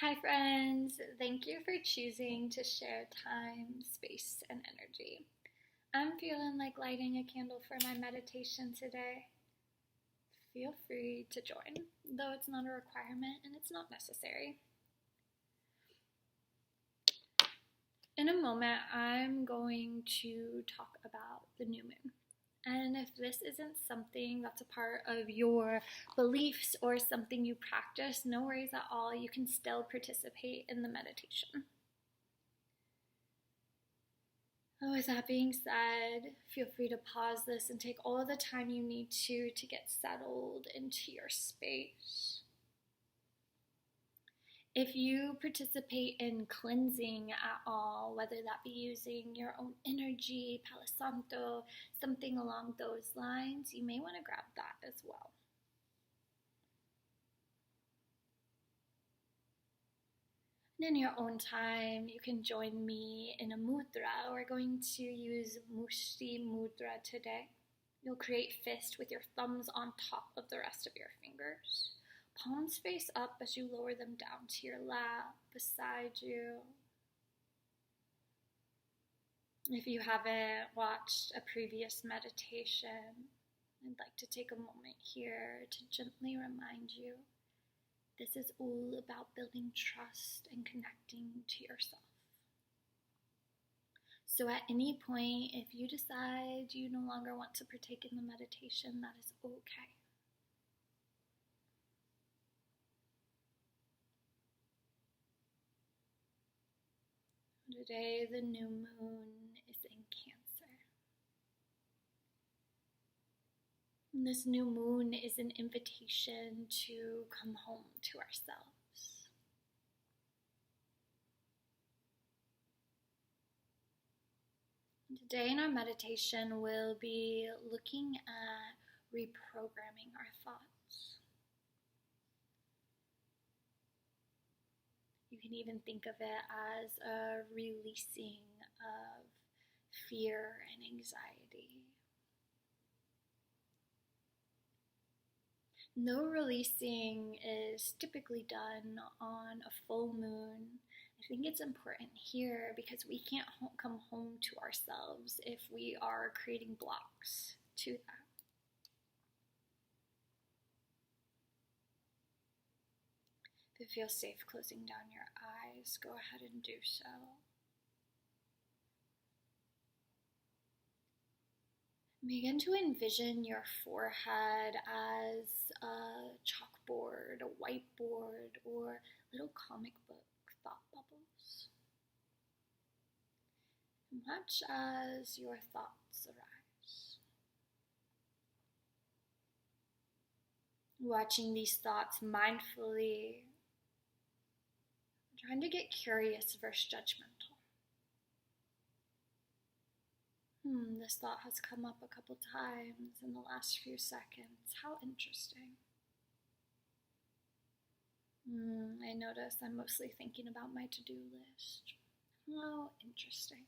Hi, friends. Thank you for choosing to share time, space, and energy. I'm feeling like lighting a candle for my meditation today. Feel free to join, though it's not a requirement and it's not necessary. In a moment, I'm going to talk about the new moon. And if this isn't something that's a part of your beliefs or something you practice, no worries at all. You can still participate in the meditation. With that being said, feel free to pause this and take all the time you need to get settled into your space. If you participate in cleansing at all, whether that be using your own energy, Palo Santo, something along those lines, you may want to grab that as well. And in your own time, you can join me in a mudra. We're going to use Mushti Mudra today. You'll create fist with your thumbs on top of the rest of your fingers. Palms face up as you lower them down to your lap, beside you. If you haven't watched a previous meditation, I'd like to take a moment here to gently remind you this is all about building trust and connecting to yourself. So at any point, if you decide you no longer want to partake in the meditation, that is okay. Today, the new moon is in Cancer. And this new moon is an invitation to come home to ourselves. Today in our meditation, we'll be looking at reprogramming our thoughts. You can even think of it as a releasing of fear and anxiety. No releasing is typically done on a full moon. I think it's important here because we can't come home to ourselves if we are creating blocks to that. If it feels safe closing down your eyes, go ahead and do so. Begin to envision your forehead as a chalkboard, a whiteboard, or little comic book thought bubbles. Watch as your thoughts arise. Watching these thoughts mindfully, trying to get curious versus judgmental. This thought has come up a couple times in the last few seconds. How interesting. I notice I'm mostly thinking about my to-do list. How interesting.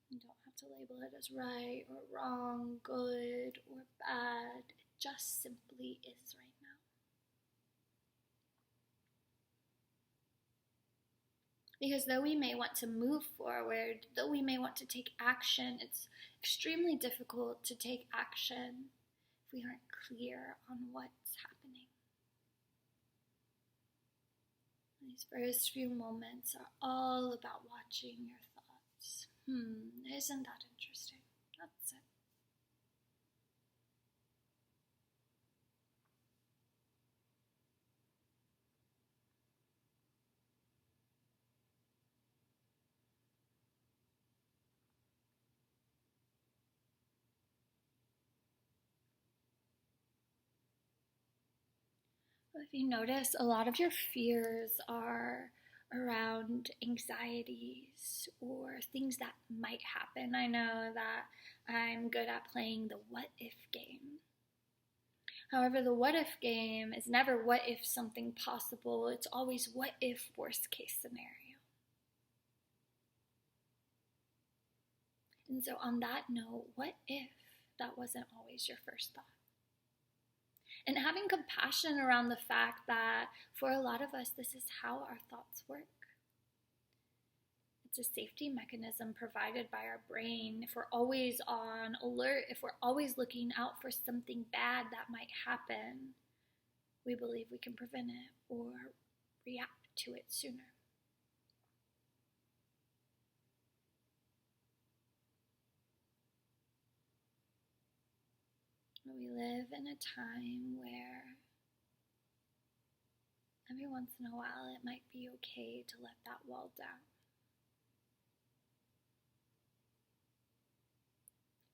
You don't have to label it as right or wrong, good or bad. It just simply is right now. Because though we may want to move forward, though we may want to take action, it's extremely difficult to take action if we aren't clear on what's happening. These first few moments are all about watching your thoughts. Isn't that interesting? That's it. If you notice, a lot of your fears are around anxieties or things that might happen. I know that I'm good at playing the what if game. However, the what if game is never what if something possible, it's always what if worst case scenario. And so on that note, what if that wasn't always your first thought? And having compassion around the fact that for a lot of us, this is how our thoughts work. It's a safety mechanism provided by our brain. If we're always on alert, if we're always looking out for something bad that might happen, we believe we can prevent it or react to it sooner. We live in a time where every once in a while it might be okay to let that wall down.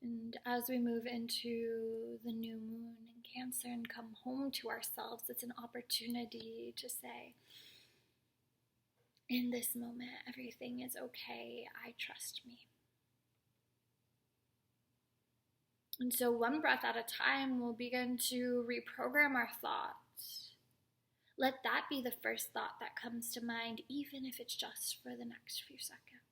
And as we move into the new moon in Cancer and come home to ourselves, it's an opportunity to say, in this moment, everything is okay. I trust me. And so one breath at a time, we'll begin to reprogram our thoughts. Let that be the first thought that comes to mind, even if it's just for the next few seconds.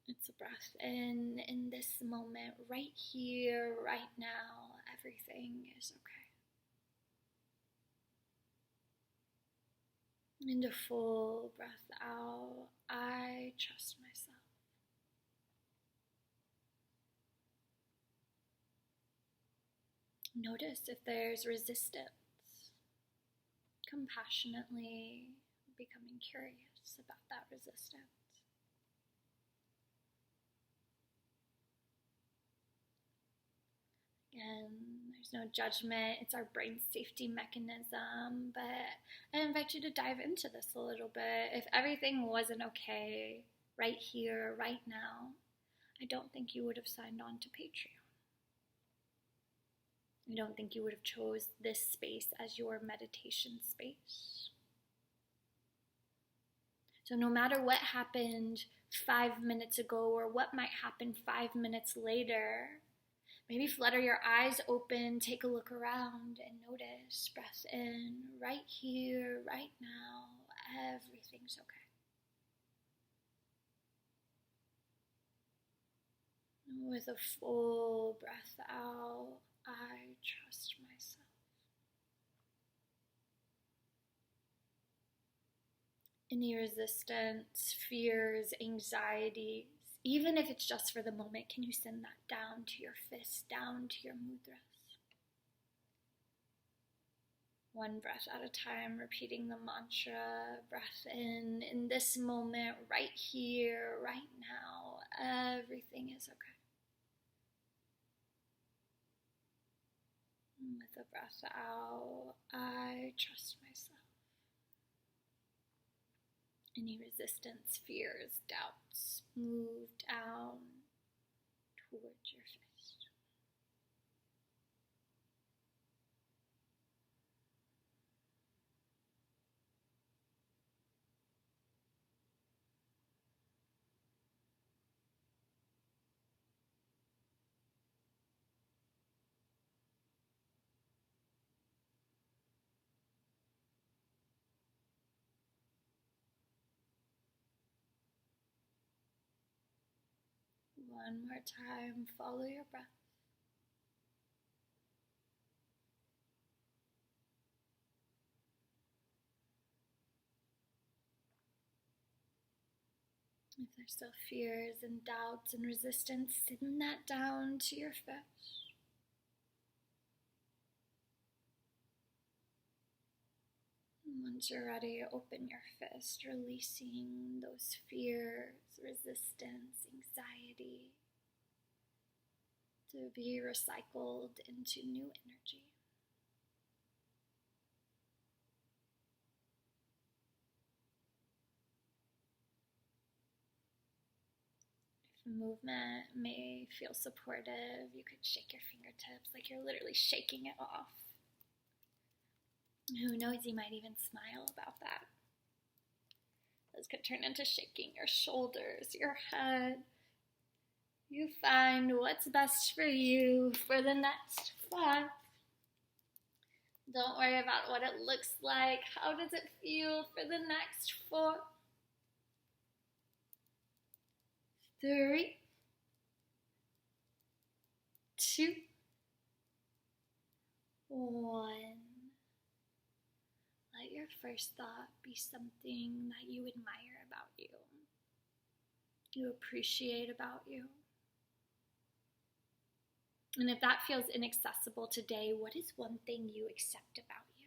It's a breath in this moment, right here, right now, everything is okay. And a full breath out, I trust myself. Notice if there's resistance. Compassionately becoming curious about that resistance. Again, there's no judgment. It's our brain's safety mechanism. But I invite you to dive into this a little bit. If everything wasn't okay right here, right now, I don't think you would have signed on to Patreon. I don't think you would have chose this space as your meditation space. So no matter what happened 5 minutes ago or what might happen 5 minutes later, maybe flutter your eyes open, take a look around and notice, breath in, right here, right now, everything's okay. With a full breath out, I trust myself. Any resistance, fears, anxieties, even if it's just for the moment, can you send that down to your fist, down to your mudras? One breath at a time, repeating the mantra, breath in this moment, right here, right now, everything is okay. With a breath out, I trust myself. Any resistance, fears, doubts, move down towards your fist. One more time, follow your breath. If there's still fears and doubts and resistance, send that down to your fist. And once you're ready, open your fist, releasing those fears, resistance, anxiety to be recycled into new energy. If movement may feel supportive, you could shake your fingertips like you're literally shaking it off. Who knows, you might even smile about that. This could turn into shaking your shoulders, your head. You find what's best for you for the next 5. Don't worry about what it looks like. How does it feel for the next 4, 3, 2, 1. Let your first thought be something that you admire about you appreciate about you. And if that feels inaccessible today, what is one thing you accept about you?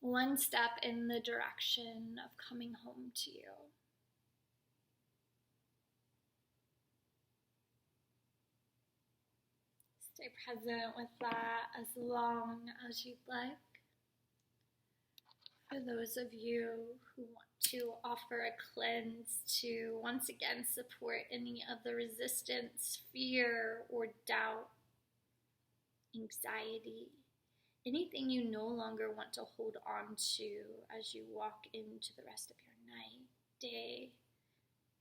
One step in the direction of coming home to you. Stay present with that as long as you'd like. For those of you who want to offer a cleanse to once again support any of the resistance, fear, or doubt, anxiety, anything you no longer want to hold on to as you walk into the rest of your night, day,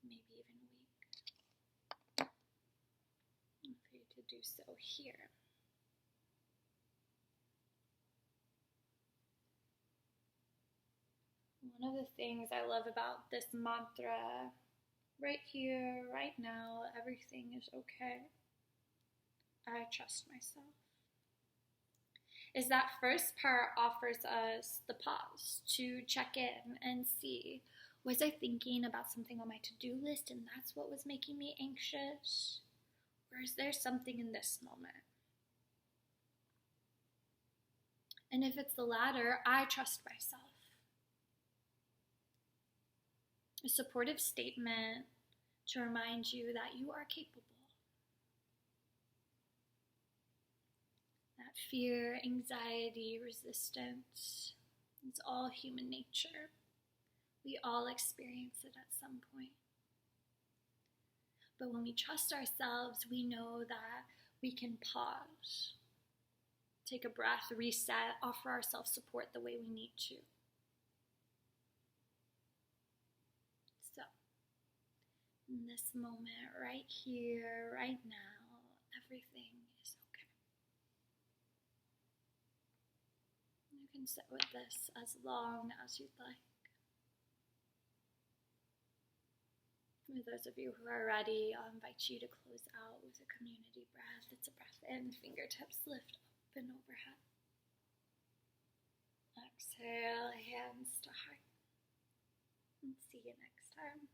maybe even week. I'm free to do so here. One of the things I love about this mantra, right here, right now, everything is okay, I trust myself, is that first part offers us the pause to check in and see, was I thinking about something on my to-do list and that's what was making me anxious? Or is there something in this moment? And if it's the latter, I trust myself. A supportive statement to remind you that you are capable. That fear, anxiety, resistance, it's all human nature. We all experience it at some point. But when we trust ourselves, we know that we can pause, take a breath, reset, offer ourselves support the way we need to. So, in this moment, right here, right now, everything is okay. You can sit with this as long as you'd like. For those of you who are ready, I'll invite you to close out with a community breath. It's a breath in, fingertips lift up and overhead. Exhale, hands to heart. And see you next time.